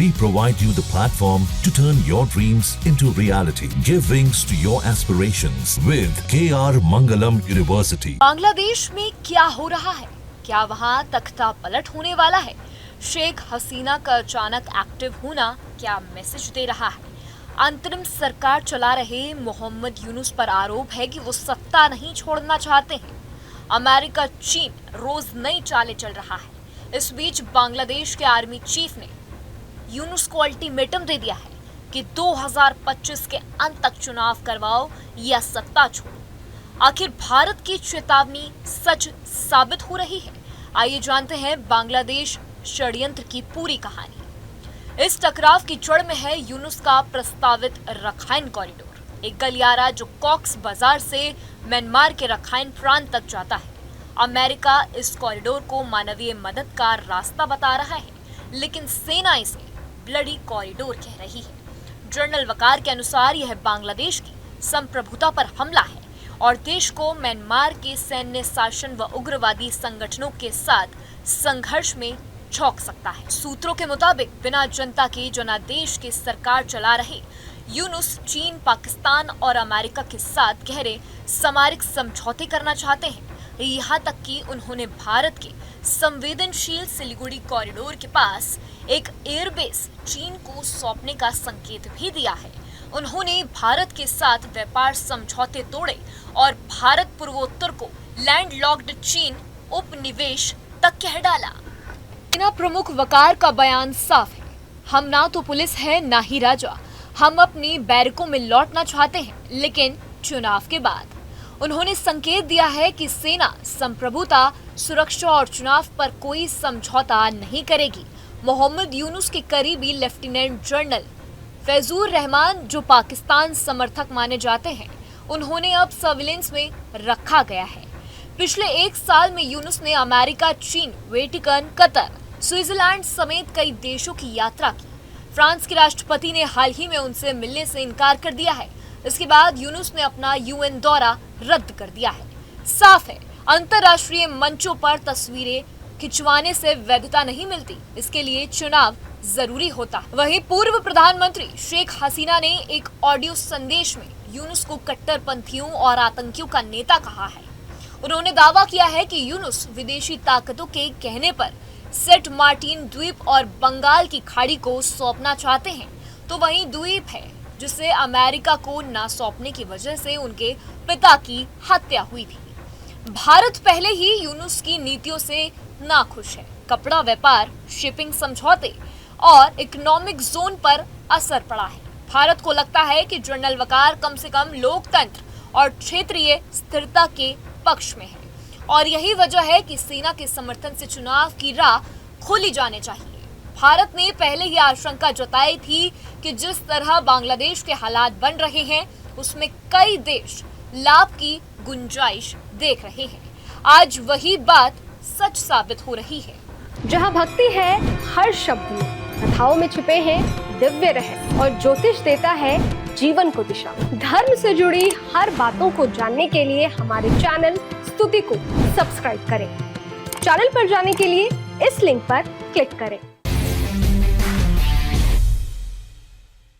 We provide you the platform to turn your dreams into reality. Give wings to your aspirations with KR Mangalam University. Bangladesh में क्या हो रहा है? क्या वहाँ तख्ता पलट होने वाला है? शेख हसीना का अचानक एक्टिव होना क्या मैसेज दे रहा है? अंतरिम सरकार चला रहे मोहम्मद यूनुस पर आरोप है कि वो सत्ता नहीं छोड़ना चाहते हैं। अमेरिका चीन रोज नई चालें चल रहा है। इस बीच बांग्लादेश के आर्मी चीफ ने यूनुस को अल्टीमेटम दे दिया है कि 2025 के अंत तक चुनाव करवाओ या सत्ता छोड़ो। आखिर भारत की चेतावनी सच साबित हो रही है? आइए जानते हैं बांग्लादेश षड्यंत्र की पूरी कहानी। इस टकराव की जड़ में है यूनुस का प्रस्तावित रखाइन कॉरिडोर, एक गलियारा जो कॉक्स बाजार से म्यांमार के रखाइन प्रांत तक जाता है। अमेरिका इस कॉरिडोर को मानवीय मदद का रास्ता बता रहा है, लेकिन सेना इसे ब्लडी कॉरिडोर कह रही है। जनरल वकार के अनुसार यह बांग्लादेश की संप्रभुता पर हमला है और देश को म्यांमार के सैन्य शासन व उग्रवादी संगठनों के साथ संघर्ष में झोंक सकता है। सूत्रों के मुताबिक बिना जनता के जनादेश की सरकार चला रहे यूनुस चीन, पाकिस्तान और अमेरिका के साथ गहरे सामरिक समझौते करना चाहते हैं। यहाँ तक कि उन्होंने भारत के संवेदनशील सिलीगुड़ी कॉरिडोर के पास एक एयरबेस चीन को सौंपने का संकेत भी दिया है। उन्होंने भारत के साथ व्यापार समझौते तोड़े और भारत पूर्वोत्तर को लैंडलॉक्ड चीन उपनिवेश तक कह डाला। सेना प्रमुख वकार का बयान साफ है, हम ना तो पुलिस है ना ही राजा। हम अपनी बैरकों में लौटना चाहते हैं, लेकिन चुनाव के बाद। उन्होंने संकेत दिया है कि सेना संप्रभुता, सुरक्षा और चुनाव पर कोई समझौता नहीं करेगी। मोहम्मद यूनुस के करीबी लेफ्टिनेंट जनरल फैजूर रहमान, जो पाकिस्तान समर्थक माने जाते हैं, उन्होंने अब सर्विलेंस में रखा गया है। पिछले एक साल में यूनुस ने अमेरिका, चीन, वेटिकन, कतर, स्विट्जरलैंड समेत कई देशों की यात्रा की। फ्रांस के राष्ट्रपति ने हाल ही में उनसे मिलने से इनकार कर दिया है। इसके बाद यूनुस ने अपना यूएन दौरा रद्द कर दिया है। साफ है, अंतर्राष्ट्रीय मंचों पर तस्वीरें खिंचवाने से वैधता नहीं मिलती, इसके लिए चुनाव जरूरी होता है। वहीं पूर्व प्रधानमंत्री शेख हसीना ने एक ऑडियो संदेश में यूनुस को कट्टरपंथियों और आतंकियों का नेता कहा है। उन्होंने दावा किया है कि यूनुस विदेशी ताकतों के कहने पर सेंट मार्टिन द्वीप और बंगाल की खाड़ी को सौंपना चाहते हैं, तो वहीं द्वीप है जिसे अमेरिका को ना सौंपने की वजह से उनके पिता की हत्या हुई थी। भारत पहले ही यूनुस की नीतियों से नाखुश है। कपड़ा व्यापार, शिपिंग समझौते और इकोनॉमिक जोन पर असर पड़ा है। भारत को लगता है कि जनरल वकार कम से कम लोकतंत्र और क्षेत्रीय स्थिरता के पक्ष में है, और यही वजह है कि सेना के समर्थन से चुनाव की राह खोली जाने चाहिए। भारत ने पहले ही आशंका जताई थी कि जिस तरह बांग्लादेश के हालात बन रहे हैं, उसमें कई देश लाभ की गुंजाइश देख रहे हैं। आज वही बात सच साबित हो रही है। जहाँ भक्ति है हर शब्द में, कथाओं में छुपे हैं दिव्य रहस्य और ज्योतिष देता है जीवन को दिशा। धर्म से जुड़ी हर बातों को जानने के लिए हमारे चैनल स्तुति को सब्सक्राइब करें। चैनल पर जाने के लिए इस लिंक पर क्लिक करें।